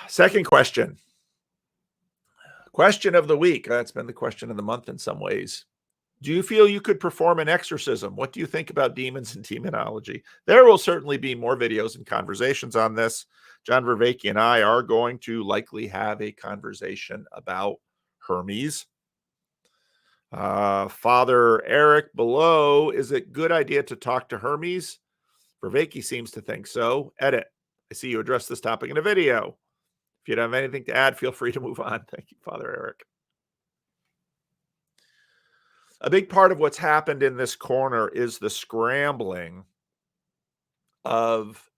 Second question. Question of the week. That's been the question of the month in some ways. Do you feel you could perform an exorcism? What do you think about demons and demonology? There will certainly be more videos and conversations on this. John Vervaeke and I are going to likely have a conversation about Hermes. Father Eric below, is it good idea to talk to Hermes? Vervaeke seems to think so. Edit. I see you address this topic in a video. If you don't have anything to add, feel free to move on. Thank you, Father Eric. A big part of what's happened in this corner is the scrambling of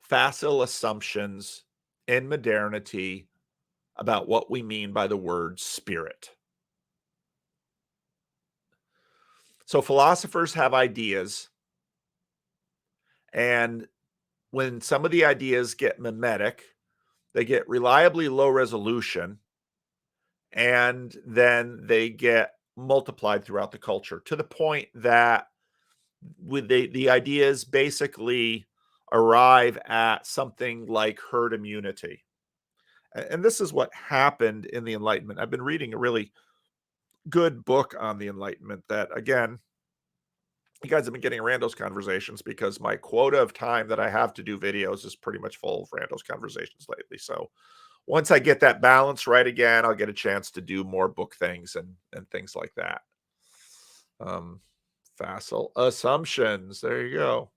facile assumptions in modernity about what we mean by the word spirit. So philosophers have ideas, and when some of the ideas get mimetic, they get reliably low resolution, and then they get multiplied throughout the culture to the point that with the ideas basically arrive at something like herd immunity. And this is what happened in the Enlightenment. I've been reading a really good book on the Enlightenment that, again, you guys have been getting Randos conversations because my quota of time that I have to do videos is pretty much full of Randos conversations lately. So once I get that balance right again, I'll get a chance to do more book things and things like that. Facile assumptions. There you go.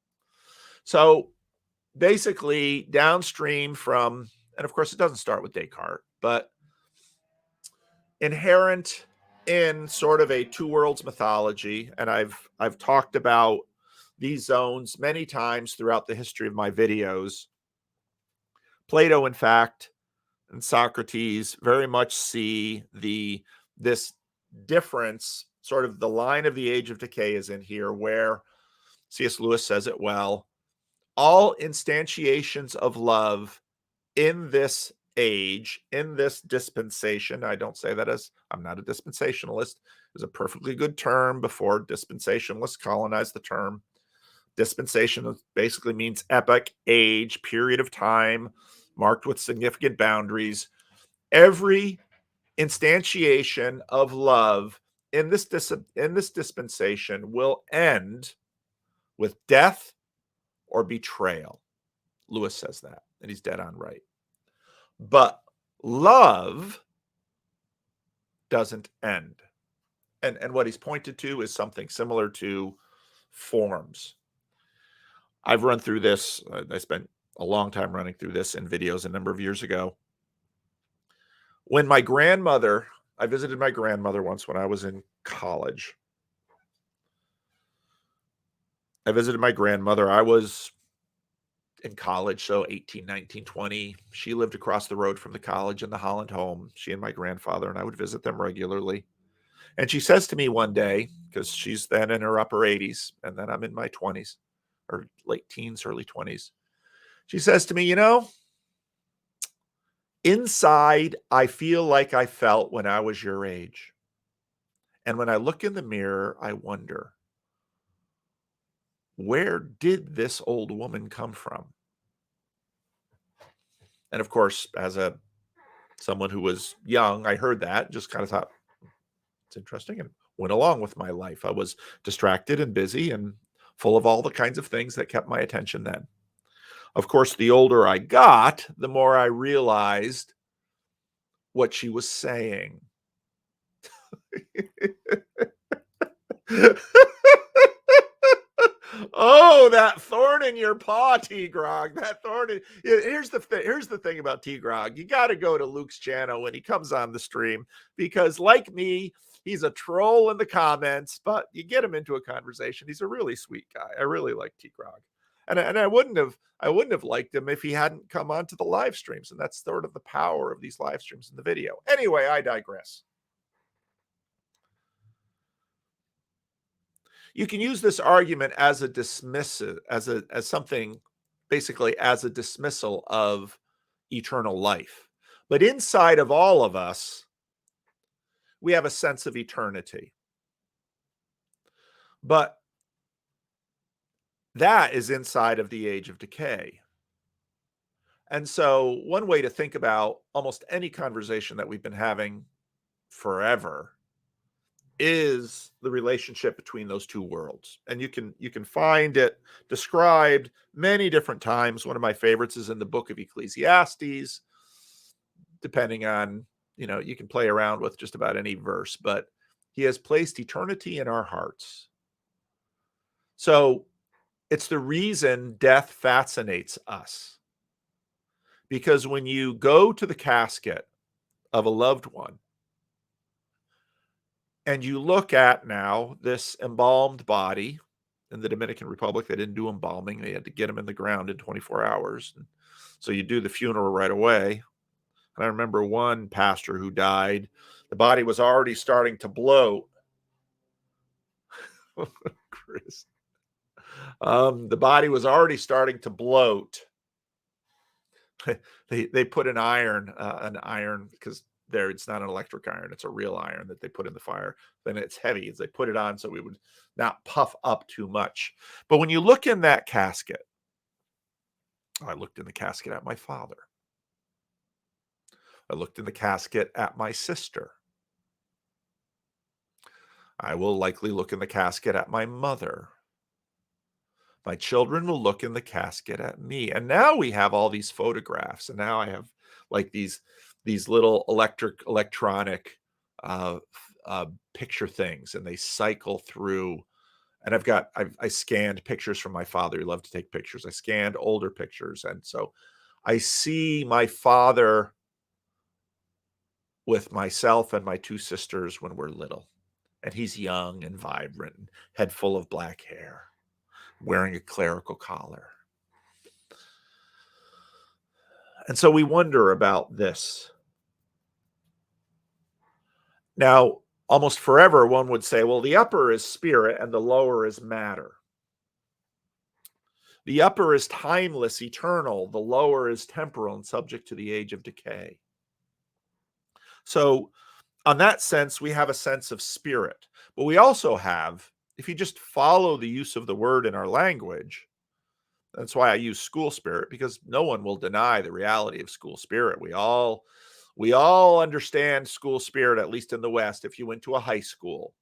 So basically downstream from, and of course it doesn't start with Descartes, but inherent in sort of a two worlds mythology, and I've talked about these zones many times throughout the history of my videos. Plato, in fact, and Socrates very much see this difference, sort of the line of the age of decay is in here, where C.S. Lewis says it well, all instantiations of love in this age, in this dispensation. I don't say that as I'm not a dispensationalist. Is a perfectly good term before dispensationalists colonized the term. Dispensation basically means epoch, age, period of time, marked with significant boundaries. Every instantiation of love in this dispensation will end with death or betrayal. Lewis says that, and he's dead on right. But love doesn't end. And what he's pointed to is something similar to forms. I've run through this. I spent a long time running through this in videos a number of years ago. When my grandmother, I visited my grandmother once when I was in college. I visited my grandmother. I was in college, so 18, 19, 20. She lived across the road from the college in the Holland home, she and my grandfather, and I would visit them regularly. And she says to me one day, because she's then in her upper 80s, and then I'm in my 20s, or late teens, early 20s. She says to me, you know, inside, I feel like I felt when I was your age. And when I look in the mirror, I wonder, where did this old woman come from? And of course, as someone who was young, I heard that, just kind of thought, it's interesting, and went along with my life. I was distracted and busy and full of all the kinds of things that kept my attention then. Of course, the older I got, the more I realized what she was saying. Oh, that thorn in your paw, T-Grog. That thorn in... Here's the thing about T-Grog. You got to go to Luke's channel when he comes on the stream, because like me, he's a troll in the comments, but you get him into a conversation. He's a really sweet guy. I really like T-Grog. And I wouldn't have liked him if he hadn't come onto the live streams. And that's sort of the power of these live streams in the video. Anyway, I digress. You can use this argument as a dismissal, as something, basically as a dismissal of eternal life. But inside of all of us, we have a sense of eternity. But that is inside of the age of decay. And so one way to think about almost any conversation that we've been having forever is the relationship between those two worlds. And you can find it described many different times. One of my favorites is in the book of Ecclesiastes, depending on, you can play around with just about any verse, but he has placed eternity in our hearts. So it's the reason death fascinates us. Because when you go to the casket of a loved one and you look at now this embalmed body in the Dominican Republic, they didn't do embalming. They had to get him in the ground in 24 hours. And so you do the funeral right away. And I remember one pastor who died, the body was already starting to bloat. Chris. The body was already starting to bloat. They put an iron because there it's not an electric iron, it's a real iron that they put in the fire. Then it's heavy as they put it on so we would not puff up too much. But when you look in that casket, I looked in the casket at my father. I looked in the casket at my sister. I will likely look in the casket at my mother. My children will look in the casket at me. And now we have all these photographs. And now I have like these little electronic picture things, and they cycle through. And I scanned pictures from my father. He loved to take pictures. I scanned older pictures. And so I see my father with myself and my two sisters when we're little. And he's young and vibrant, and head full of black hair, wearing a clerical collar. And so we wonder about this. Now, almost forever, one would say, well, the upper is spirit and the lower is matter. The upper is timeless, eternal. The lower is temporal and subject to the age of decay. So, on that sense, we have a sense of spirit. But we also have, if you just follow the use of the word in our language, that's why I use school spirit, because no one will deny the reality of school spirit. We all understand school spirit, at least in the West, if you went to a high school,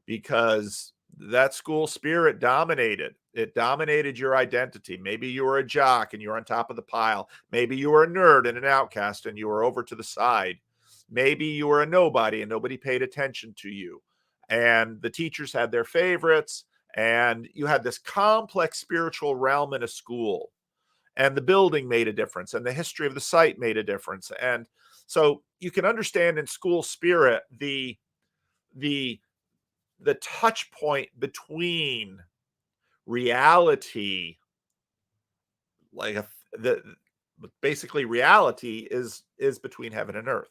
because that school spirit dominated. It dominated your identity. Maybe you were a jock and you're on top of the pile. Maybe you were a nerd and an outcast and you were over to the side. Maybe you were a nobody and nobody paid attention to you. And the teachers had their favorites, and you had this complex spiritual realm in a school. And the building made a difference, and the history of the site made a difference. And so you can understand in school spirit the touch point between reality, basically reality is between heaven and earth.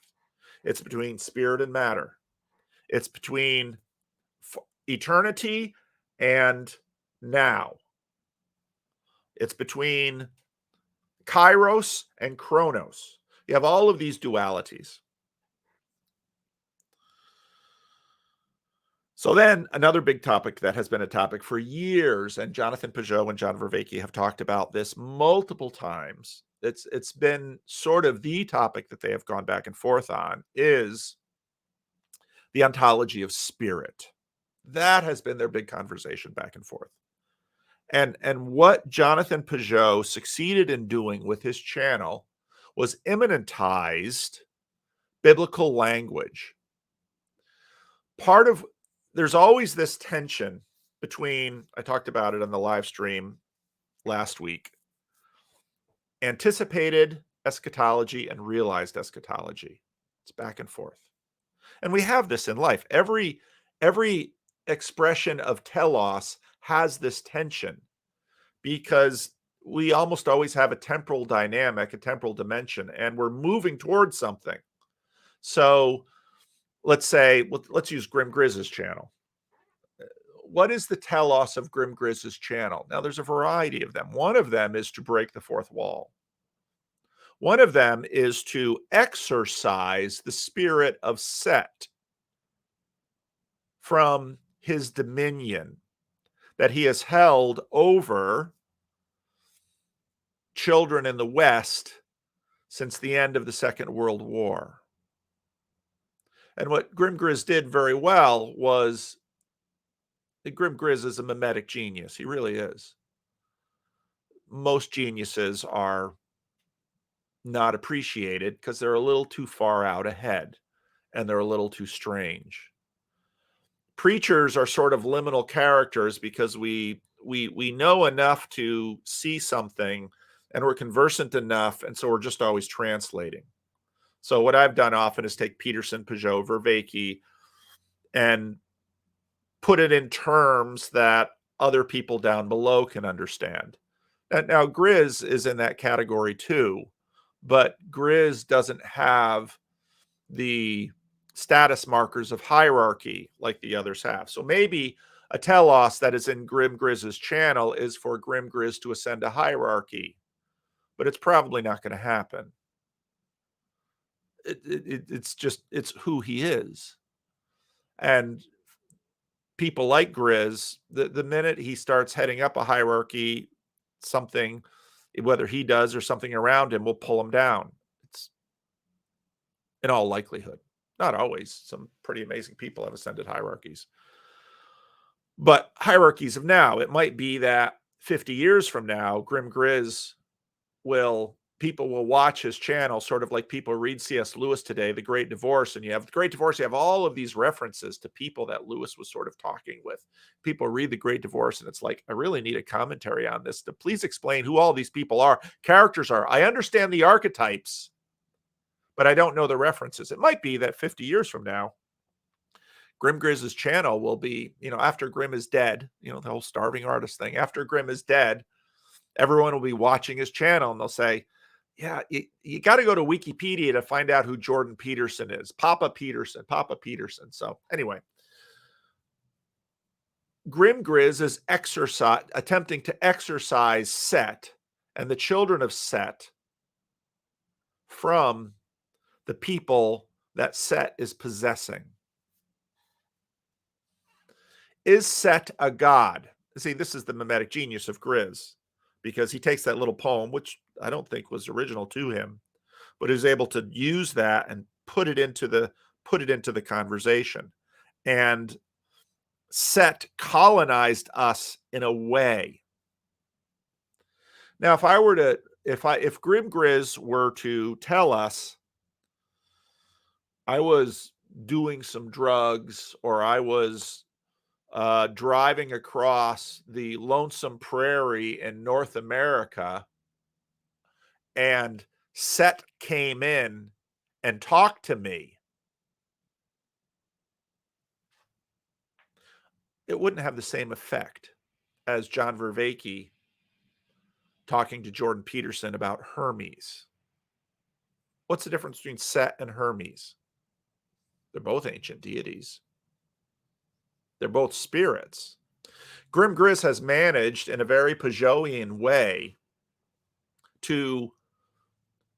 It's between spirit and matter. It's between eternity and now. It's between kairos and chronos. You have all of these dualities. So then another big topic that has been a topic for years, and Jonathan Pageau and John Vervaeke have talked about this multiple times. It's been sort of the topic that they have gone back and forth on, is the ontology of spirit. That has been their big conversation back and forth. And what Jonathan Pageau succeeded in doing with his channel was immanentized biblical language. There's always this tension between, I talked about it on the live stream last week, anticipated eschatology and realized eschatology. It's back and forth. And we have this in life. Every expression of telos has this tension, because we almost always have a temporal dynamic, a temporal dimension, and we're moving towards something. So let's use Grim Grizz's channel. What is the telos of Grim Grizz's channel? Now, there's a variety of them. One of them is to break the fourth wall. One of them is to exorcise the spirit of Set from his dominion that he has held over children in the West since the end of the Second World War. And what Grim Grizz did very well was, Grim Grizz is a mimetic genius. He really is. Most geniuses are not appreciated because they're a little too far out ahead and they're a little too strange. Preachers are sort of liminal characters because we know enough to see something and we're conversant enough, and so we're just always translating. So what I've done often is take Peterson, Peugeot, Vervaeke, and put it in terms that other people down below can understand. And now Grizz is in that category too, but Grizz doesn't have the status markers of hierarchy like the others have. So maybe a telos that is in Grim Grizz's channel is for Grim Grizz to ascend a hierarchy, but it's probably not going to happen. It's who he is. And people like Grizz, the minute he starts heading up a hierarchy, something, whether he does or something around him, will pull him down. It's in all likelihood. Not always. Some pretty amazing people have ascended hierarchies. But hierarchies of now, it might be that 50 years from now, Grim Grizz people will watch his channel, sort of like people read C.S. Lewis today, The Great Divorce, and you have The Great Divorce, you have all of these references to people that Lewis was sort of talking with. People read The Great Divorce, and it's like, I really need a commentary on this to please explain who all these people are, characters are. I understand the archetypes, but I don't know the references. It might be that 50 years from now, Grim Grizz's channel will be, after Grim is dead, the whole starving artist thing, after Grim is dead, everyone will be watching his channel and they'll say, yeah, you got to go to Wikipedia to find out who Jordan Peterson is. Papa Peterson. So anyway, Grim Grizz is attempting to exorcise Set and the children of Set from the people that Set is possessing. Is Set a god? See, this is the mimetic genius of Grizz, because he takes that little poem, which I don't think was original to him, but is able to use that and put it into the conversation. And Set colonized us in a way. Now, if Grim Grizz were to tell us I was doing some drugs, or I was driving across the lonesome prairie in North America, and Set came in and talked to me, it wouldn't have the same effect as John Vervaeke talking to Jordan Peterson about Hermes. What's the difference between Set and Hermes? They're both ancient deities. They're both spirits. Grim Grizz has managed in a very Peugeotian way to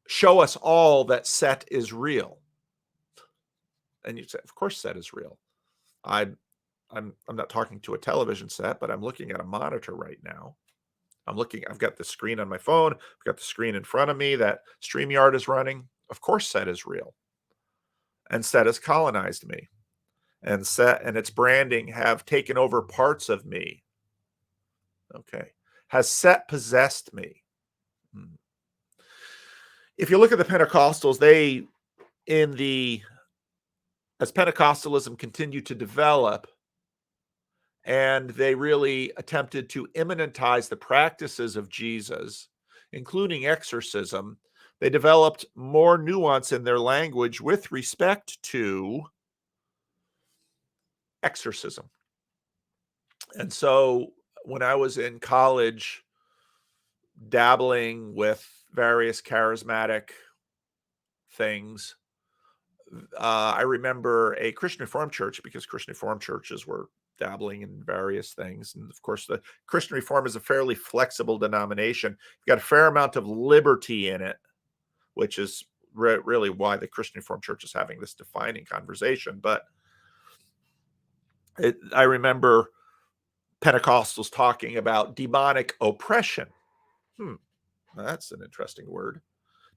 show us all that Set is real. And you say, of course Set is real. I'm not talking to a television set, but I'm looking at a monitor right now. I've got the screen on my phone. I've got the screen in front of me that StreamYard is running. Of course Set is real. And Set has colonized me. And Set and its branding have taken over parts of me. Okay. Has Set possessed me? If you look at the Pentecostals, as Pentecostalism continued to develop, and they really attempted to immanentize the practices of Jesus, including exorcism, they developed more nuance in their language with respect to exorcism. And so when I was in college, dabbling with various charismatic things, I remember a Christian Reformed church, because Christian Reformed churches were dabbling in various things. And of course, the Christian Reformed is a fairly flexible denomination. You've got a fair amount of liberty in it, which is really why the Christian Reformed church is having this defining conversation. But I remember Pentecostals talking about demonic oppression. That's an interesting word.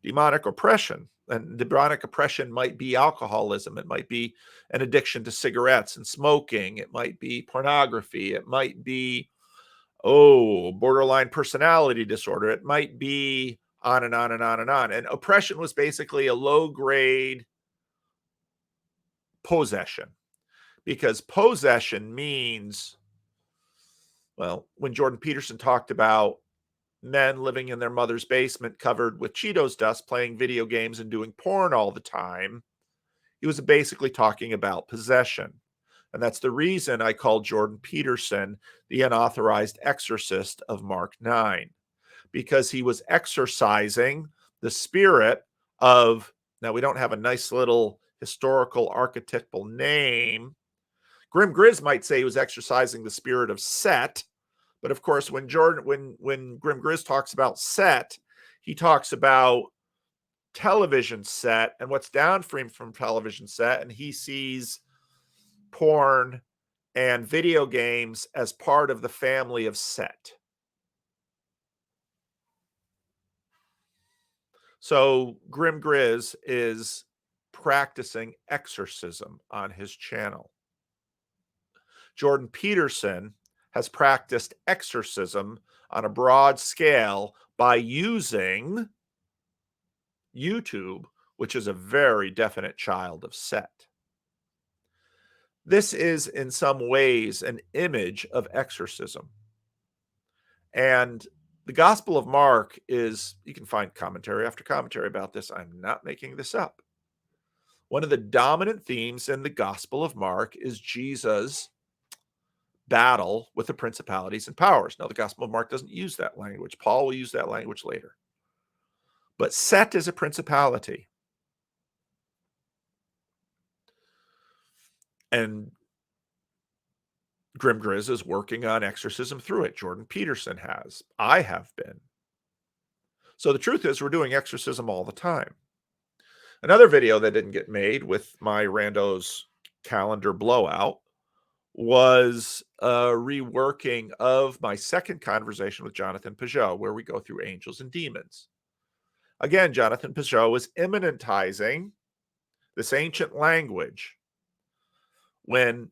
Demonic oppression. And demonic oppression might be alcoholism. It might be an addiction to cigarettes and smoking. It might be pornography. It might be, borderline personality disorder. It might be on and on and on and on. And oppression was basically a low-grade possession, because possession means, well, when Jordan Peterson talked about men living in their mother's basement covered with Cheetos dust, playing video games and doing porn all the time, he was basically talking about possession. And that's the reason I called Jordan Peterson the unauthorized exorcist of Mark 9, because he was exorcising the spirit of, now we don't have a nice little historical archetypal name. Grim Grizz might say he was exorcising the spirit of Set, but of course, when Grim Grizz talks about Set, he talks about television set and what's downstream from television set, and he sees porn and video games as part of the family of Set. So Grim Grizz is practicing exorcism on his channel. Jordan Peterson has practiced exorcism on a broad scale by using YouTube, which is a very definite child of Set. This is in some ways an image of exorcism. And the Gospel of Mark is, you can find commentary after commentary about this. I'm not making this up. One of the dominant themes in the Gospel of Mark is Jesus' battle with the principalities and powers. Now, the Gospel of Mark doesn't use that language. Paul will use that language later. But Set is a principality. And Grim Grizz is working on exorcism through it. Jordan Peterson has. I have been. So the truth is, we're doing exorcism all the time. Another video that didn't get made with my Randos calendar blowout was a reworking of my second conversation with Jonathan Peugeot, where we go through angels and demons. Again, Jonathan Peugeot is immanentizing this ancient language. When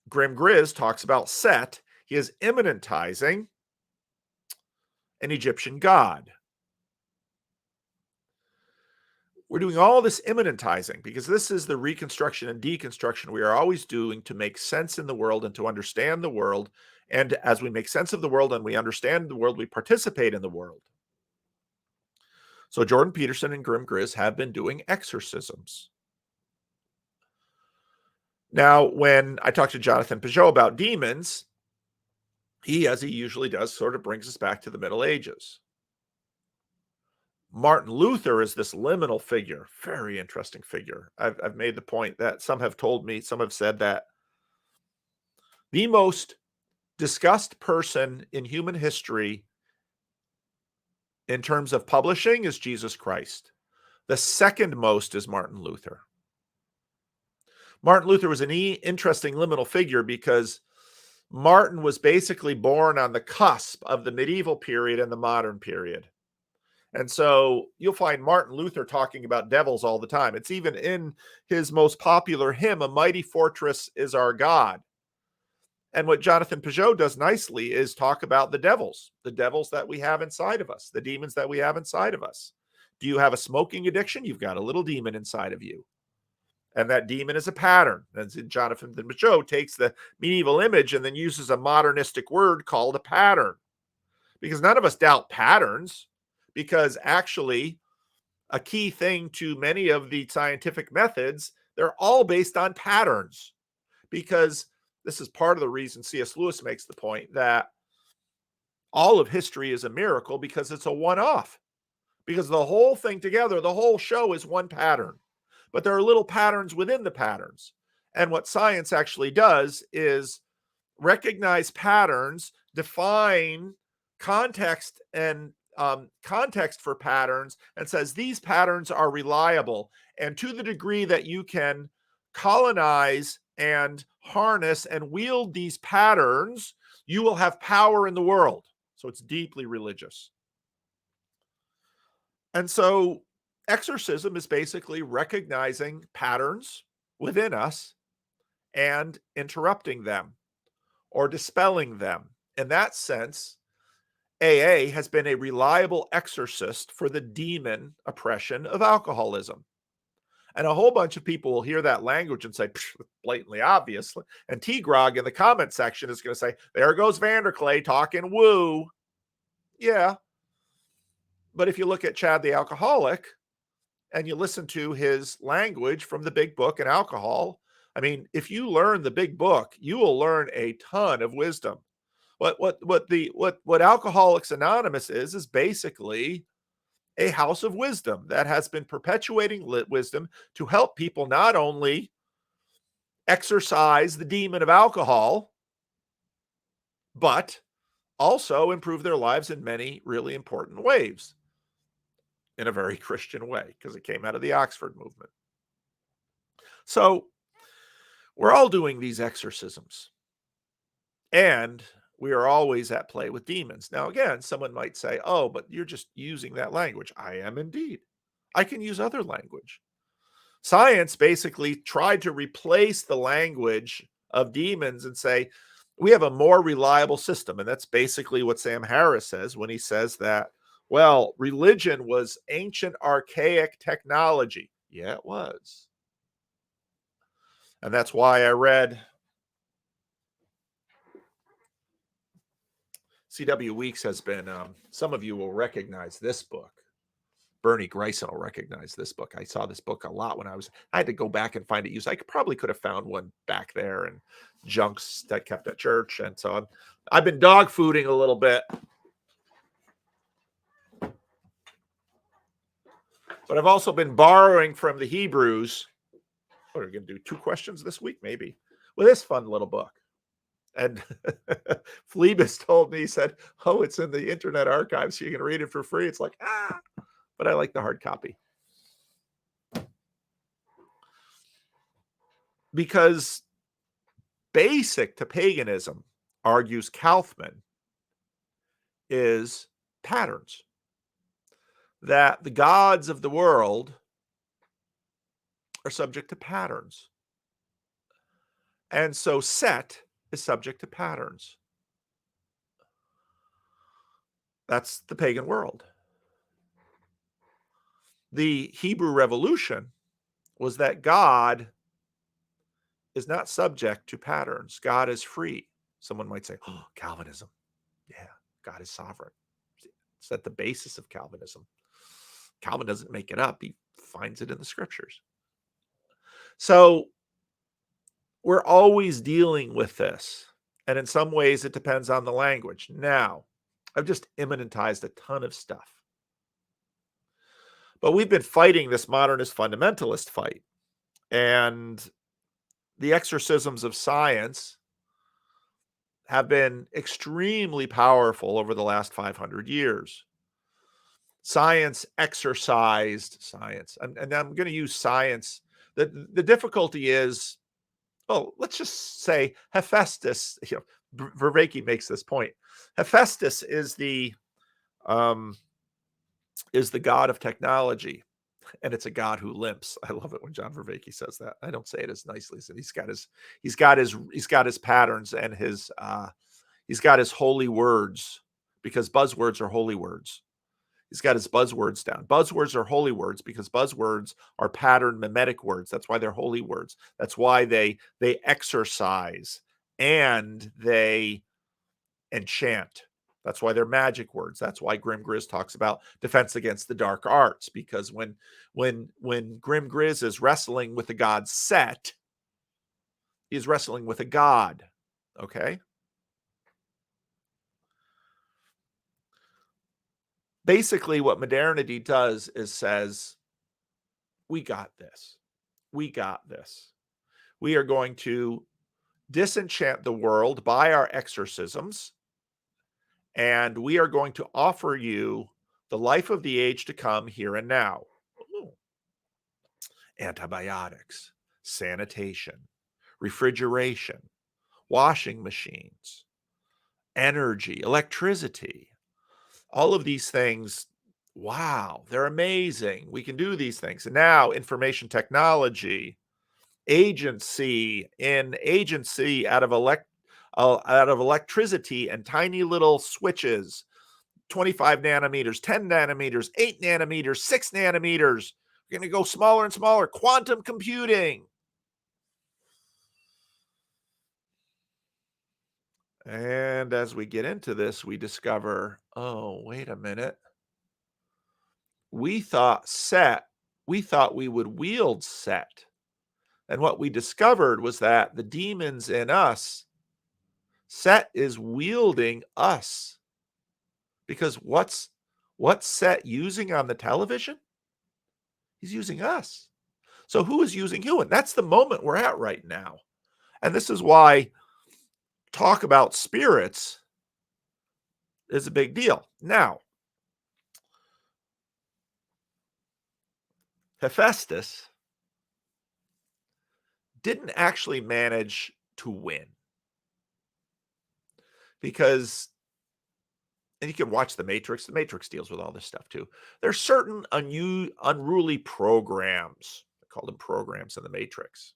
Grim Grizz talks about Set, he is immanentizing an Egyptian god. We're doing all this immanentizing because this is the reconstruction and deconstruction we are always doing to make sense in the world and to understand the world. And as we make sense of the world and we understand the world, we participate in the world. So Jordan Peterson and Grim Grizz have been doing exorcisms. Now, when I talked to Jonathan Peugeot about demons, he, as he usually does, sort of brings us back to the Middle Ages. Martin Luther is this liminal figure, very interesting figure. I've made the point that some have said that the most discussed person in human history in terms of publishing is Jesus Christ. The second most is Martin Luther. Martin Luther was an interesting liminal figure because Martin was basically born on the cusp of the medieval period and the modern period. And so you'll find Martin Luther talking about devils all the time. It's even in his most popular hymn, "A Mighty Fortress is Our God." And what Jonathan Peugeot does nicely is talk about the devils that we have inside of us, the demons that we have inside of us. Do you have a smoking addiction? You've got a little demon inside of you. And that demon is a pattern. And Jonathan Peugeot takes the medieval image and then uses a modernistic word called a pattern. Because none of us doubt patterns. Because actually, a key thing to many of the scientific methods, they're all based on patterns. Because this is part of the reason C.S. Lewis makes the point that all of history is a miracle because it's a one-off. Because the whole thing together, the whole show is one pattern. But there are little patterns within the patterns. And what science actually does is recognize patterns, define context and context for patterns, and says these patterns are reliable. And to the degree that you can colonize and harness and wield these patterns, you will have power in the world. So it's deeply religious. And so exorcism is basically recognizing patterns within us and interrupting them or dispelling them. In that sense, AA has been a reliable exorcist for the demon oppression of alcoholism. And a whole bunch of people will hear that language and say, blatantly obvious. And T-Grog in the comment section is going to say, there goes Vanderclay talking woo. Yeah. But if you look at Chad the Alcoholic and you listen to his language from the Big Book and alcohol, I mean, if you learn the Big Book, you will learn a ton of wisdom. What Alcoholics Anonymous is basically a house of wisdom that has been perpetuating wisdom to help people not only exorcise the demon of alcohol, but also improve their lives in many really important ways in a very Christian way, because it came out of the Oxford movement. So we're all doing these exorcisms, and we are always at play with demons. Now, again, someone might say, oh, but you're just using that language. I am indeed. I can use other language. Science basically tried to replace the language of demons and say, we have a more reliable system. And that's basically what Sam Harris says when he says that, well, religion was ancient, archaic technology. Yeah, it was. And that's why I read C.W. Weeks has been, some of you will recognize this book. Bernie Grayson will recognize this book. I saw this book a lot when I had to go back and find it used. I probably could have found one back there and junks that kept at church. And so I've been dog fooding a little bit. But I've also been borrowing from the Hebrews. What are we going to do? 2 questions this week, maybe, with this fun little book. And Phlebas told me, he said, oh, it's in the Internet Archive, so you can read it for free. It's like, but I like the hard copy. Because basic to paganism, argues Kaufman, is patterns. That the gods of the world are subject to patterns. And so Set is subject to patterns. That's the pagan world. The Hebrew Revolution was that God is not subject to patterns. God is free. Someone might say, oh, Calvinism. Yeah, God is sovereign. It's at the basis of Calvinism. Calvin doesn't make it up. He finds it in the scriptures. So we're always dealing with this. And in some ways, it depends on the language. Now, I've just immanentized a ton of stuff. But we've been fighting this modernist fundamentalist fight. And the exorcisms of science have been extremely powerful over the last 500 years. Science exorcised science. And I'm going to use science. The difficulty is, let's just say Hephaestus, Vervaeke makes this point. Hephaestus is the god of technology, and it's a god who limps. I love it when John Vervaeke says that. I don't say it as nicely as he's got his patterns and he's got his holy words, because buzzwords are holy words. He's got his buzzwords down. Buzzwords are holy words because buzzwords are pattern mimetic words. That's why they're holy words. That's why they exorcise and they enchant. That's why they're magic words. That's why Grim Grizz talks about defense against the dark arts, because when Grim Grizz is wrestling with the god Set, he's wrestling with a god. Okay? Basically, what modernity does is says, we got this. We got this. We are going to disenchant the world by our exorcisms, and we are going to offer you the life of the age to come here and now. Ooh. Antibiotics, sanitation, refrigeration, washing machines, energy, electricity. All of these things wow, they're amazing. We can do these things. And now information technology, agency out of electricity and tiny little switches, 25 nanometers, 10 nanometers, 8 nanometers, 6 nanometers. We're going to go smaller and smaller. Quantum computing. And as we get into this, we discover, oh, wait a minute. We thought we would wield Set. And what we discovered was that the demons in us, Set is wielding us. Because what's Set using on the television? He's using us. So who is using who? And that's the moment we're at right now. And this is why talk about spirits is a big deal. Now, Hephaestus didn't actually manage to win because, and you can watch The Matrix. The Matrix deals with all this stuff too. There's certain unruly programs. I call them programs in The Matrix.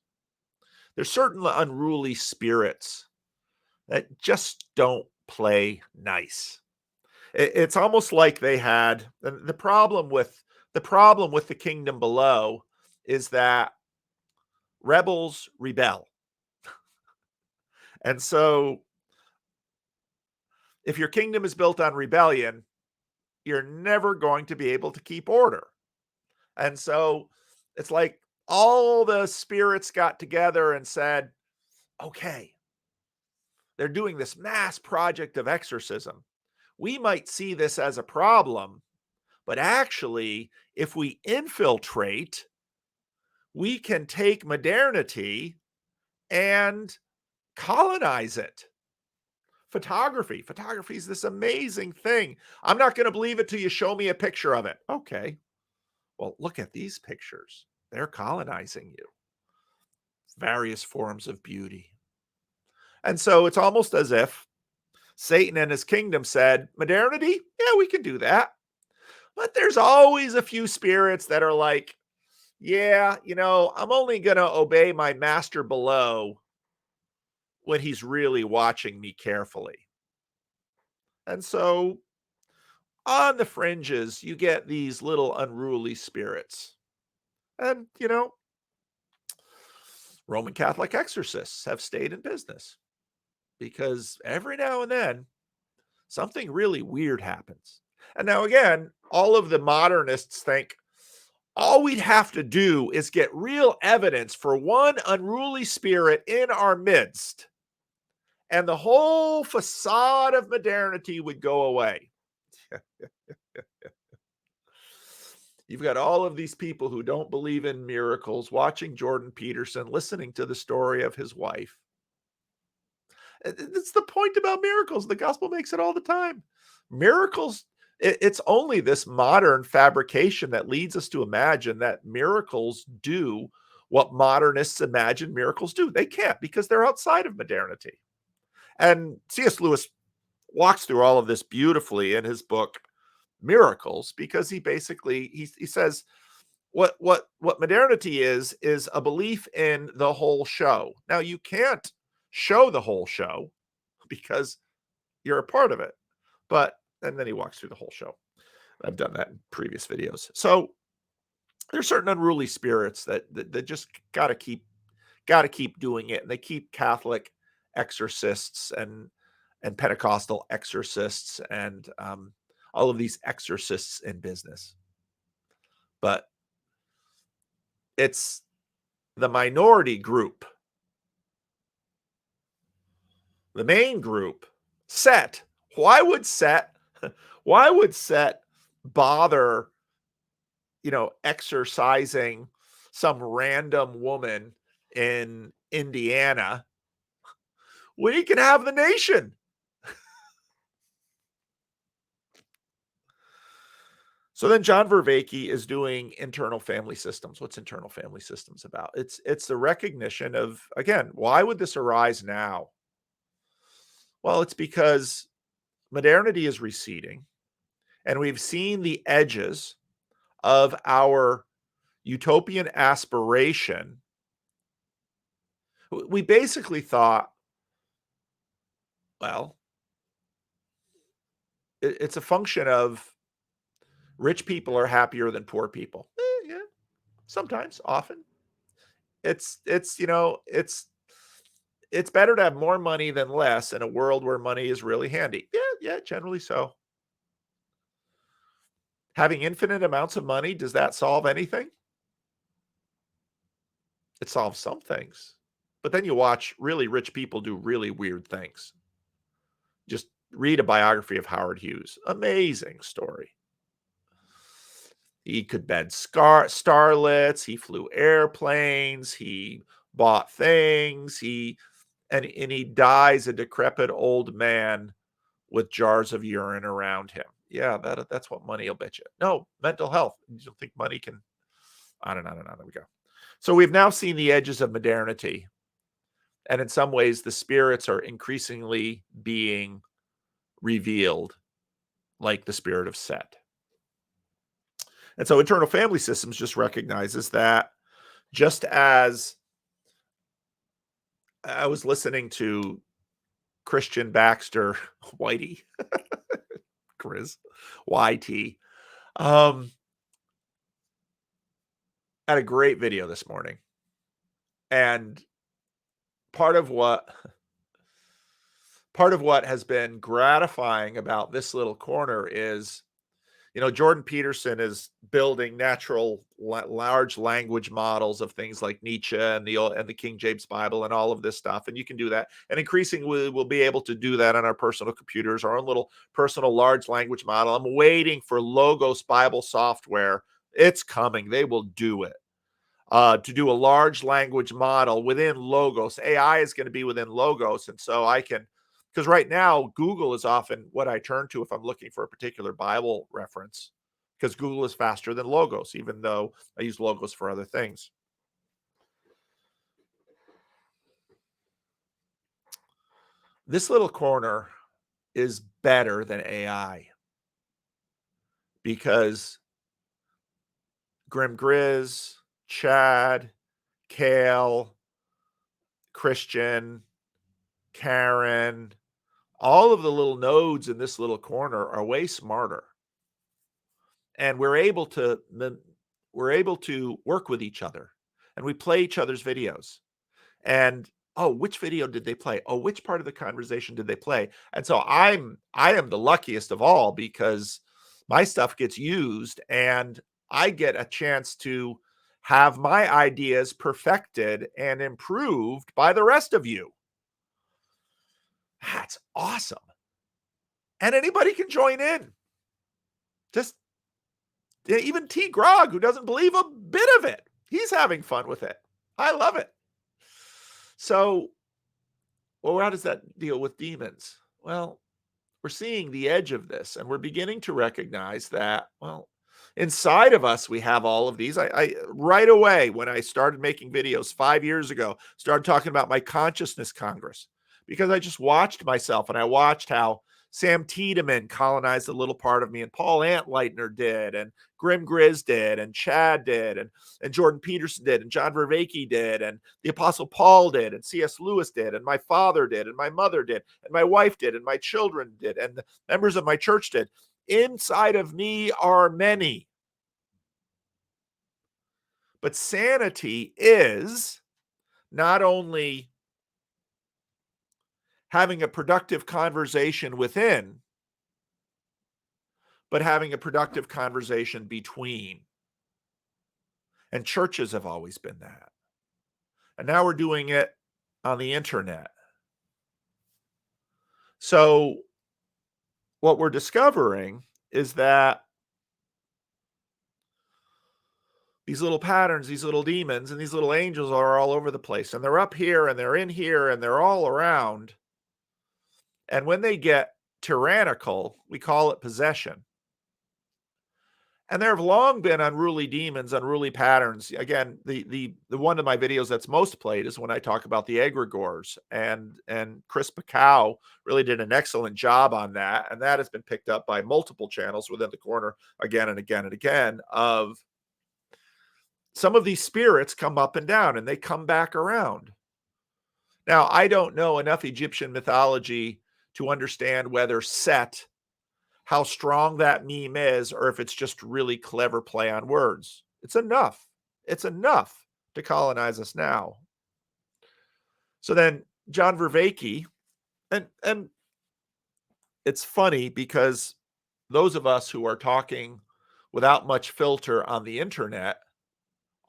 There's certain unruly spirits that just don't play nice. It's almost like they had the problem with the kingdom below is that rebels rebel. And so if your kingdom is built on rebellion, you're never going to be able to keep order. And so it's like all the spirits got together and said, okay, they're doing this mass project of exorcism. We might see this as a problem, but actually, if we infiltrate, we can take modernity and colonize it. Photography is this amazing thing. I'm not going to believe it till you show me a picture of it. Okay. Well, look at these pictures. They're colonizing you. Various forms of beauty. And so it's almost as if Satan and his kingdom said, modernity, yeah, we can do that. But there's always a few spirits that are like, yeah, I'm only going to obey my master below when he's really watching me carefully. And so on the fringes, you get these little unruly spirits. And, Roman Catholic exorcists have stayed in business because every now and then something really weird happens. And now, again, all of the modernists think all we'd have to do is get real evidence for one unruly spirit in our midst, and the whole facade of modernity would go away. You've got all of these people who don't believe in miracles watching Jordan Peterson, listening to the story of his wife. It's the point about miracles. The gospel makes it all the time. Miracles, it's only this modern fabrication that leads us to imagine that miracles do what modernists imagine miracles do. They can't because they're outside of modernity. And C.S. Lewis walks through all of this beautifully in his book Miracles, because he basically he says what modernity is a belief in the whole show. Now you can't show the whole show because you're a part of it. But and then he walks through the whole show. I've done that in previous videos. So there's certain unruly spirits that just got to keep doing it, and they keep Catholic exorcists and Pentecostal exorcists and all of these exorcists in business. But it's the minority group. The main group, Set. Why would Set bother, exorcising some random woman in Indiana when he can have the nation? So then John Vervaeke is doing internal family systems. What's internal family systems about? It's the recognition of, again, why would this arise now? Well, it's because modernity is receding. and we've seen the edges of our utopian aspiration. We basically thought, well, it's a function of rich people are happier than poor people. Yeah, sometimes, often. It's better to have more money than less in a world where money is really handy. Yeah, yeah, generally so. Having infinite amounts of money, does that solve anything? It solves some things. But then you watch really rich people do really weird things. Just read a biography of Howard Hughes. Amazing story. He could bed starlets, he flew airplanes, he bought things, he dies a decrepit old man with jars of urine around him. Yeah, that's what money will bet you. No, mental health. You don't think money can, I don't know. There we go. So we've now seen the edges of modernity. And in some ways, the spirits are increasingly being revealed, like the spirit of Set. And so Internal Family Systems just recognizes that, just as I was listening to Christian Baxter, Whitey, Chris, YT, had a great video this morning. And part of what has been gratifying about this little corner is, Jordan Peterson is building large language models of things like Nietzsche and the King James Bible and all of this stuff. And you can do that. And increasingly we'll be able to do that on our personal computers, our own little personal large language model. I'm waiting for Logos Bible software. It's coming. They will do it. To do a large language model within Logos. AI is going to be within Logos. And so because right now Google is often what I turn to if I'm looking for a particular Bible reference, because Google is faster than Logos, even though I use Logos for other things. This little corner is better than AI because Grim Grizz, Chad, Kale, Christian, Karen, all of the little nodes in this little corner are way smarter. And we're able to work with each other, and we play each other's videos. And which video did they play? Oh, which part of the conversation did they play? And so I am the luckiest of all, because my stuff gets used and I get a chance to have my ideas perfected and improved by the rest of you. That's awesome. And anybody can join in. Just even T. Grog, who doesn't believe a bit of it. He's having fun with it. I love it. So, well, how does that deal with demons? Well, we're seeing the edge of this, and we're beginning to recognize that, well, inside of us, we have all of these. I right away, when I started making videos 5 years ago, started talking about my consciousness Congress, because I just watched myself, and I watched how Sam Tiedemann colonized a little part of me, and Paul Antleitner did, and Grim Grizz did, and Chad did, and Jordan Peterson did, and John Vervaeke did, and the Apostle Paul did, and C.S. Lewis did, and my father did, and my mother did, and my wife did, and my children did, and the members of my church did. Inside of me are many. But sanity is not only having a productive conversation within, but having a productive conversation between. And churches have always been that. And now we're doing it on the internet. So what we're discovering is that these little patterns, these little demons, and these little angels are all over the place. And they're up here, and they're in here, and they're all around. And when they get tyrannical, we call it possession. And there have long been unruly demons, unruly patterns. Again, the one of my videos that's most played is when I talk about the egregores, and Chris Pacow really did an excellent job on that, and that has been picked up by multiple channels within the corner again and again and again. Of some of these spirits come up and down, and they come back around. Now, I don't know enough Egyptian mythology to understand whether Set, how strong that meme is, or if it's just really clever play on words. It's enough. It's enough to colonize us now. So then John Vervaeke, and it's funny because those of us who are talking without much filter on the internet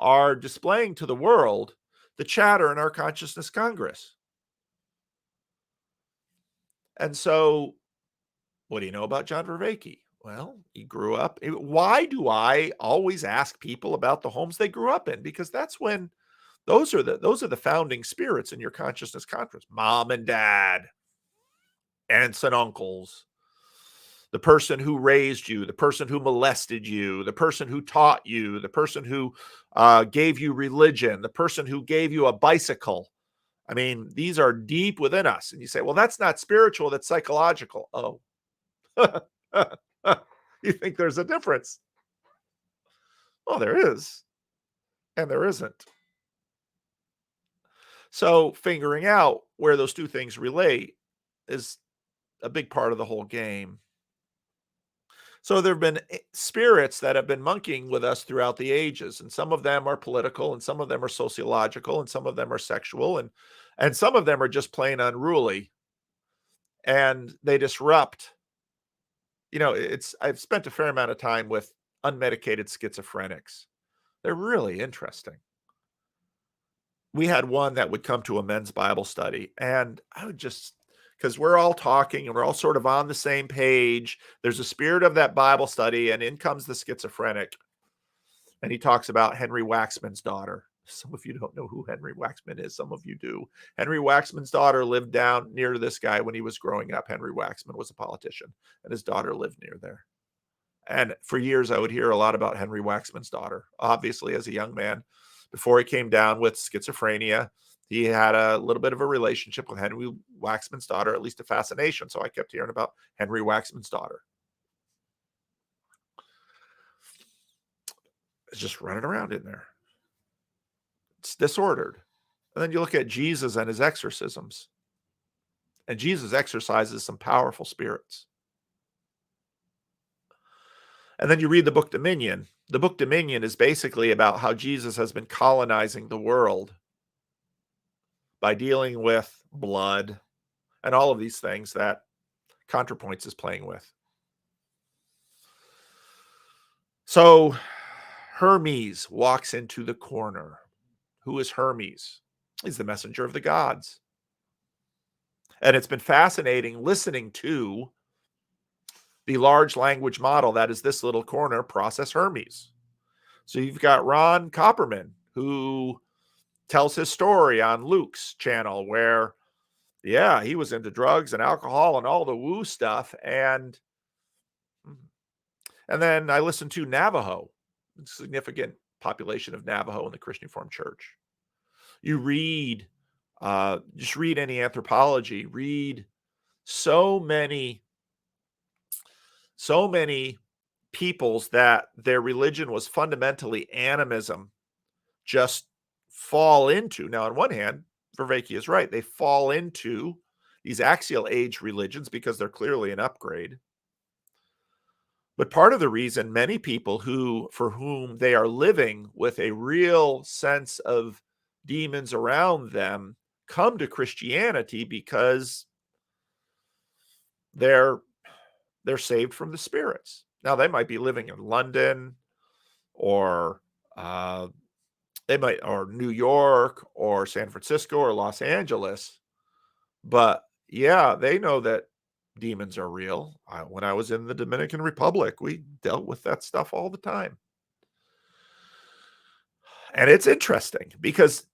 are displaying to the world the chatter in our Consciousness Congress. And so, what do you know about John Vervaeke? Well, he grew up. Why do I always ask people about the homes they grew up in? Because that's when those are the founding spirits in your Consciousness Congress. Mom and dad, aunts and uncles, the person who raised you, the person who molested you, the person who taught you, the person who gave you religion, the person who gave you a bicycle. I mean, these are deep within us. And you say, well, that's not spiritual, that's psychological. Oh. You think there's a difference? Well, there is, and there isn't. So figuring out where those two things relate is a big part of the whole game. So there have been spirits that have been monkeying with us throughout the ages, and some of them are political, and some of them are sociological, and some of them are sexual, and some of them are just plain unruly, and they disrupt. I've spent a fair amount of time with unmedicated schizophrenics. They're really interesting. We had one that would come to a men's Bible study, and I would just, because we're all talking and we're all sort of on the same page. There's a spirit of that Bible study, and in comes the schizophrenic, and he talks about Henry Waxman's daughter. Some of you don't know who Henry Waxman is. Some of you do. Henry Waxman's daughter lived down near this guy when he was growing up. Henry Waxman was a politician, and his daughter lived near there. And for years, I would hear a lot about Henry Waxman's daughter. Obviously, as a young man, before he came down with schizophrenia, he had a little bit of a relationship with Henry Waxman's daughter, at least a fascination. So I kept hearing about Henry Waxman's daughter. It's just running around in there. It's disordered. And then you look at Jesus and his exorcisms. And Jesus exorcises some powerful spirits. And then you read the book Dominion. The book Dominion is basically about how Jesus has been colonizing the world by dealing with blood and all of these things that ContraPoints is playing with. So Hermes walks into the corner. Who is Hermes? He's the messenger of the gods. And it's been fascinating listening to the large language model that is this little corner process Hermes. So you've got Ron Copperman, who tells his story on Luke's channel where, yeah, he was into drugs and alcohol and all the woo stuff. And then I listened to Navajo, a significant population of Navajo in the Christian Reformed Church. You read, just read any anthropology, read so many peoples that their religion was fundamentally animism, just fall into. Now, on one hand, Vervaeke is right. They fall into these axial age religions because they're clearly an upgrade. But part of the reason many people for whom they are living with a real sense of demons around them come to Christianity because they're saved from the spirits. Now, they might be living in London or or New York or San Francisco or Los Angeles, but yeah, they know that demons are real. When I was in the Dominican Republic, we dealt with that stuff all the time. And it's interesting because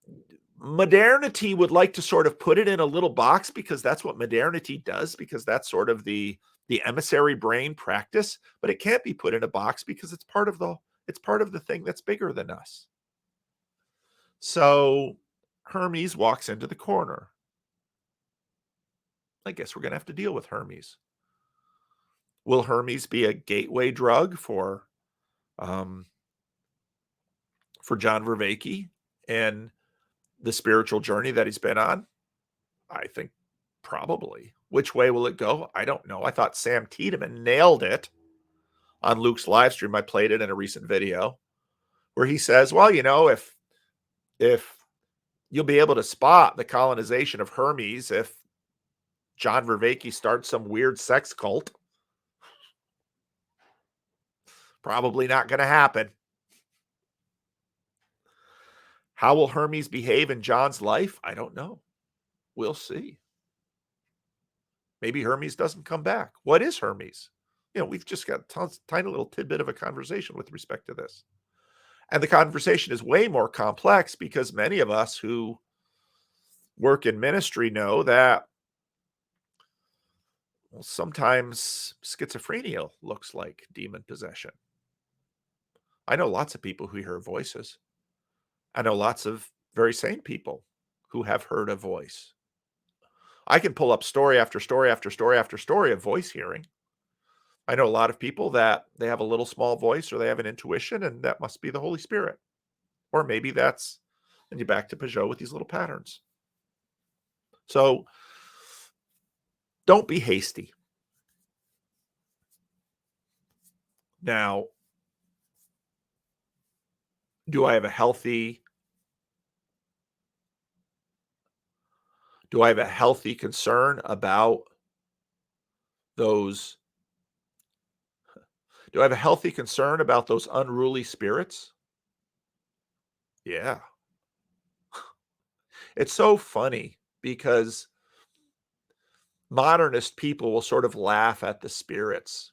modernity would like to sort of put it in a little box because that's what modernity does, because that's sort of the the emissary brain practice, but it can't be put in a box because it's part of the thing that's bigger than us. So Hermes walks into the corner. I guess we're going to have to deal with Hermes. Will Hermes be a gateway drug for John Vervaeke and the spiritual journey that he's been on? I think probably. Which way will it go? I don't know. I thought Sam Tiedemann nailed it on Luke's live stream. I played it in a recent video where he says, well, if you'll be able to spot the colonization of Hermes if John Vervaeke starts some weird sex cult. Probably not going to happen. How will Hermes behave in John's life? I don't know. We'll see. Maybe Hermes doesn't come back. What is Hermes? We've just got a tiny little tidbit of a conversation with respect to this. And the conversation is way more complex because many of us who work in ministry know that sometimes schizophrenia looks like demon possession. I know lots of people who hear voices. I know lots of very sane people who have heard a voice. I can pull up story after story after story after story of voice hearing. I know a lot of people that they have a little small voice or they have an intuition, and that must be the Holy Spirit. Or maybe that's, and you're back to Peugeot with these little patterns. So don't be hasty. Now, do I have a healthy concern about those? Do I have a healthy concern about those unruly spirits? Yeah. It's so funny because modernist people will sort of laugh at the spirits,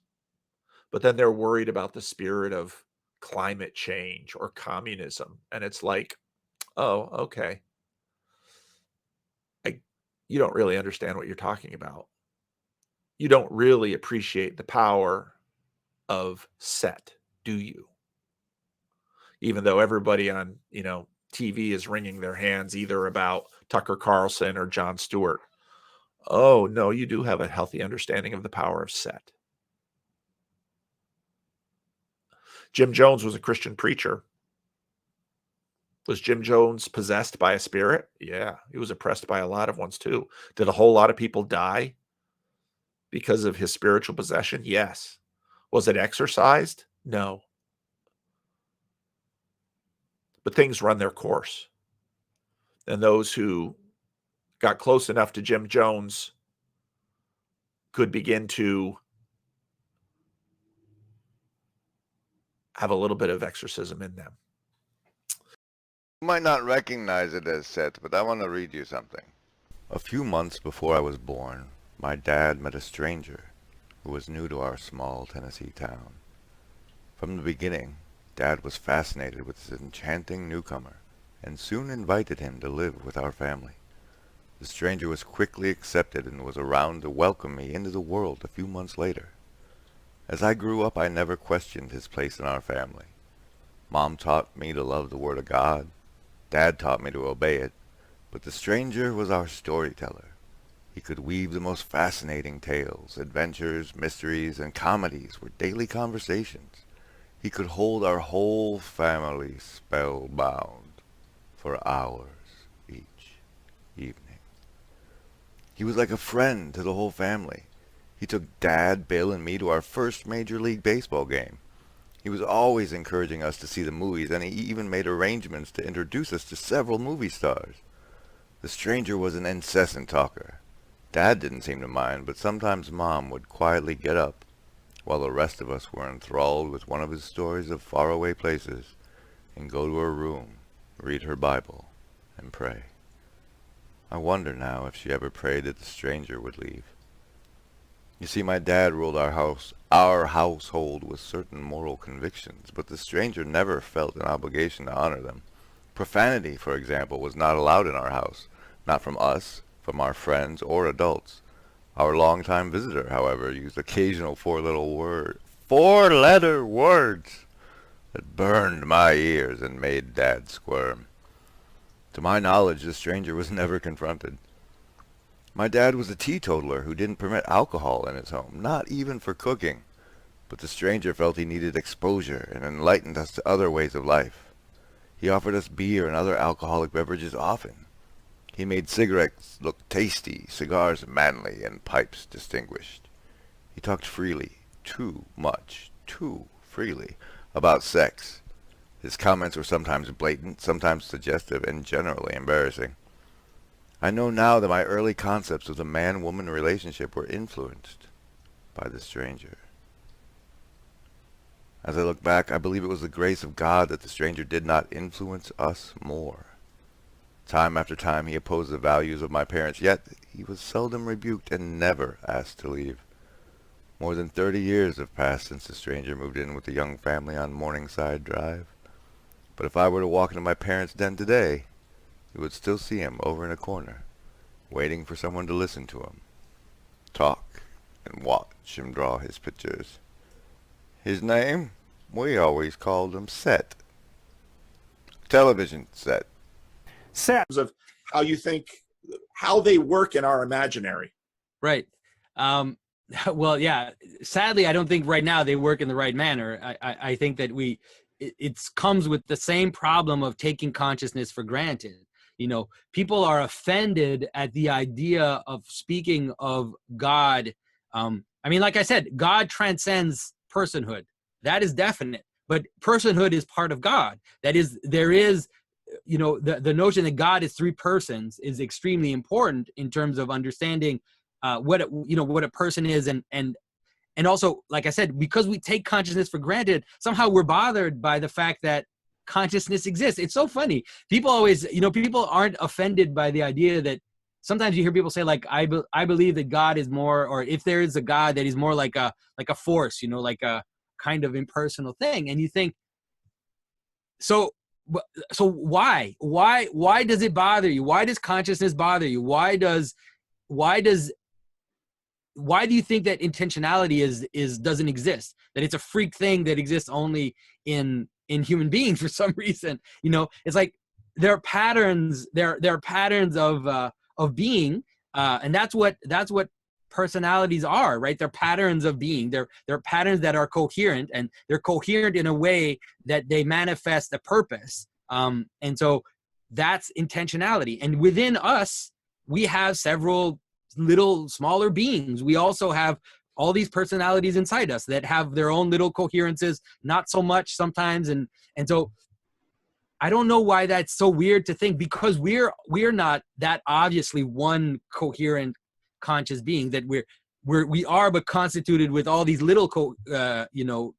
but then they're worried about the spirit of climate change or communism. And it's like, oh, okay. You don't really understand what you're talking about. You don't really appreciate the power of Set, do you? Even though everybody on, TV is wringing their hands either about Tucker Carlson or Jon Stewart. Oh, no, you do have a healthy understanding of the power of Set. Jim Jones was a Christian preacher. Was Jim Jones possessed by a spirit? Yeah, he was oppressed by a lot of ones too. Did a whole lot of people die because of his spiritual possession? Yes. Was it exorcised? No. But things run their course. And those who got close enough to Jim Jones could begin to have a little bit of exorcism in them. You might not recognize it as Set, but I want to read you something. A few months before I was born, my dad met a stranger who was new to our small Tennessee town. From the beginning, Dad was fascinated with this enchanting newcomer and soon invited him to live with our family. The stranger was quickly accepted and was around to welcome me into the world a few months later. As I grew up, I never questioned his place in our family. Mom taught me to love the Word of God. Dad taught me to obey it. But the stranger was our storyteller. He could weave the most fascinating tales. Adventures, mysteries, and comedies were daily conversations. He could hold our whole family spellbound for hours each evening. He was like a friend to the whole family. He took Dad, Bill, and me to our first Major League Baseball game. He was always encouraging us to see the movies, and he even made arrangements to introduce us to several movie stars. The stranger was an incessant talker. Dad didn't seem to mind, but sometimes Mom would quietly get up, while the rest of us were enthralled with one of his stories of faraway places, and go to her room, read her Bible, and pray. I wonder now if she ever prayed that the stranger would leave. You see, my dad ruled our household with certain moral convictions, but the stranger never felt an obligation to honor them. Profanity, for example, was not allowed in our house, not from us, from our friends, or adults. Our longtime visitor, however, used occasional four-letter words that burned my ears and made Dad squirm. To my knowledge, the stranger was never confronted. My dad was a teetotaler who didn't permit alcohol in his home, not even for cooking. But the stranger felt he needed exposure and enlightened us to other ways of life. He offered us beer and other alcoholic beverages often. He made cigarettes look tasty, cigars manly, and pipes distinguished. He talked freely, too freely, about sex. His comments were sometimes blatant, sometimes suggestive, and generally embarrassing. I know now that my early concepts of the man-woman relationship were influenced by the stranger. As I look back, I believe it was the grace of God that the stranger did not influence us more. Time after time he opposed the values of my parents, yet he was seldom rebuked and never asked to leave. More than 30 years have passed since the stranger moved in with the young family on Morningside Drive. But if I were to walk into my parents' den today, you would still see him over in a corner, waiting for someone to listen to him, talk, and watch him draw his pictures. His name? We always called him Set. Television set. Of how you think, how they work in our imaginary. Right. Well, yeah, sadly, I don't think right now they work in the right manner. I think that it comes with the same problem of taking consciousness for granted. You know, people are offended at the idea of speaking of God. I mean, like I said, God transcends personhood. That is definite. But personhood is part of God. That is, there is, you know, the notion that God is three persons is extremely important in terms of understanding what a person is, and also, like I said, because we take consciousness for granted, somehow we're bothered by the fact that consciousness exists. It's so funny. People always, people aren't offended by the idea that sometimes you hear people say, like, I believe that God is more, or if there is a God, that he's more like a force, like a kind of impersonal thing. And you think, so why does it bother you? Why does consciousness bother you? Why do you think that intentionality doesn't exist? That it's a freak thing that exists only in human beings for some reason? It's like there are patterns. There are patterns of being, and that's what personalities are, right? They're patterns of being. They're patterns that are coherent, and they're coherent in a way that they manifest a purpose. And so that's intentionality. And within us, we have several little smaller beings. We also have all these personalities inside us that have their own little coherences, not so much sometimes. And so I don't know why that's so weird to think, because we're not that obviously one coherent conscious being, that we are but constituted with all these little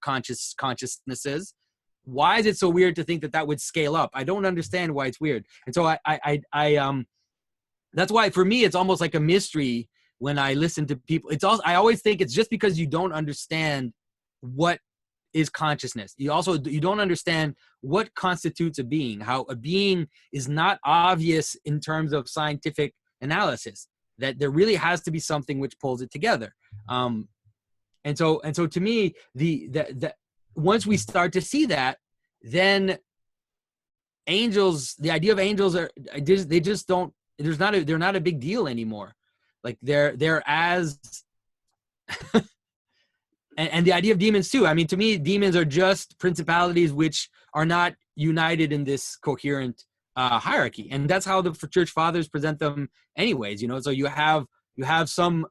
consciousnesses. Why is it so weird to think that would scale up? I don't understand why it's weird. And so I that's why for me it's almost like a mystery when I listen to people. I always think it's just because you don't understand what is consciousness. You don't understand what constitutes a being, how a being is not obvious in terms of scientific analysis, that there really has to be something which pulls it together. And so to me, the once we start to see that, then angels, the idea of angels they just don't, they're not a big deal anymore. Like they're as and the idea of demons too. I mean, to me, demons are just principalities which are not united in this coherent hierarchy, and that's how the church fathers present them, anyways. So you have some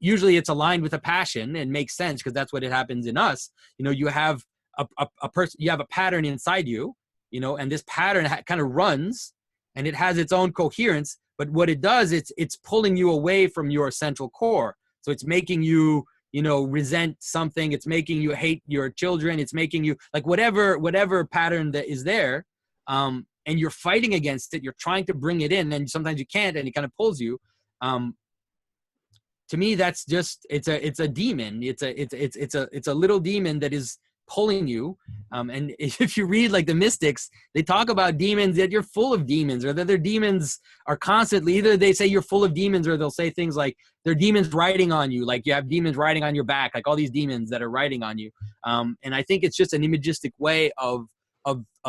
usually it's aligned with a passion and makes sense, because that's what it happens in us. You have a person, you have a pattern inside you, and this pattern kind of runs, and it has its own coherence. But what it does, it's pulling you away from your central core. So it's making you, resent something. It's making you hate your children. It's making you, like, whatever pattern that is there, and you're fighting against it. You're trying to bring it in, and sometimes you can't, and it kind of pulls you. To me, that's just, it's a demon. It's a little demon that is pulling you. And if you read like the mystics, they talk about demons, that you're full of demons, or that their demons are constantly, either they say you're full of demons, or they'll say things like they're demons riding on you, like you have demons riding on your back, like all these demons that are riding on you. And I think it's just an imagistic way of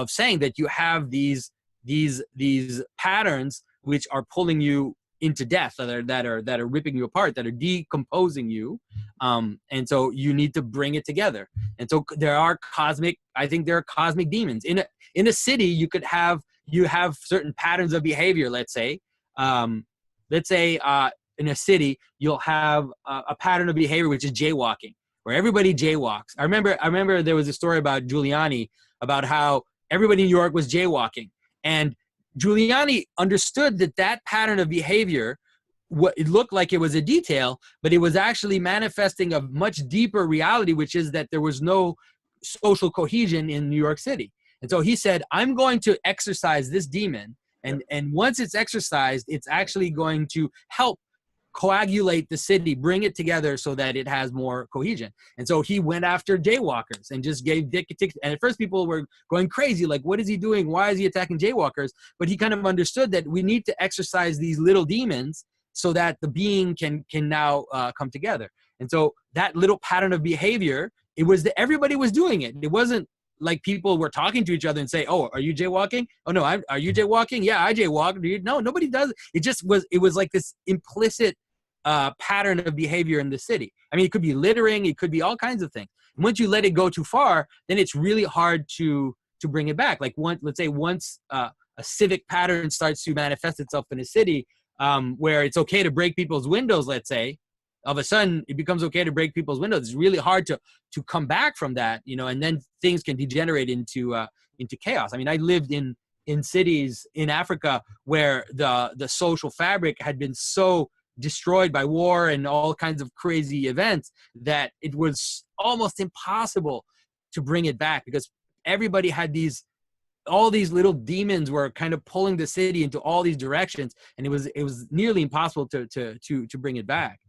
saying that you have these patterns which are pulling you into death, that are ripping you apart, that are decomposing you. And so you need to bring it together. And so there are cosmic demons in a city. You have certain patterns of behavior. Let's say in a city, you'll have a pattern of behavior, which is jaywalking, where everybody jaywalks. I remember there was a story about Giuliani, about how everybody in New York was jaywalking. And Giuliani understood that pattern of behavior, it looked like it was a detail, but it was actually manifesting a much deeper reality, which is that there was no social cohesion in New York City. And so he said, I'm going to exorcise this demon. And once it's exorcised, it's actually going to help coagulate the city, bring it together so that it has more cohesion. And so he went after jaywalkers and just gave tickets. And at first people were going crazy, like, what is he doing? Why is he attacking jaywalkers? But he kind of understood that we need to exercise these little demons so that the being can now come together. And so that little pattern of behavior, it was that everybody was doing it. It wasn't like people were talking to each other and say, oh, are you jaywalking? Oh no, are you jaywalking? Yeah, I jaywalk. No, nobody does it. It was like this implicit pattern of behavior in the city. I mean, it could be littering, it could be all kinds of things. And once you let it go too far, then it's really hard to bring it back. Like let's say once a civic pattern starts to manifest itself in a city, where it's okay to break people's windows, let's say, all of a sudden it becomes okay to break people's windows. It's really hard to come back from that, and then things can degenerate into chaos. I mean, I lived in cities in Africa where the social fabric had been so destroyed by war and all kinds of crazy events that it was almost impossible to bring it back, because everybody had all these little demons were kind of pulling the city into all these directions, and it was nearly impossible to bring it back.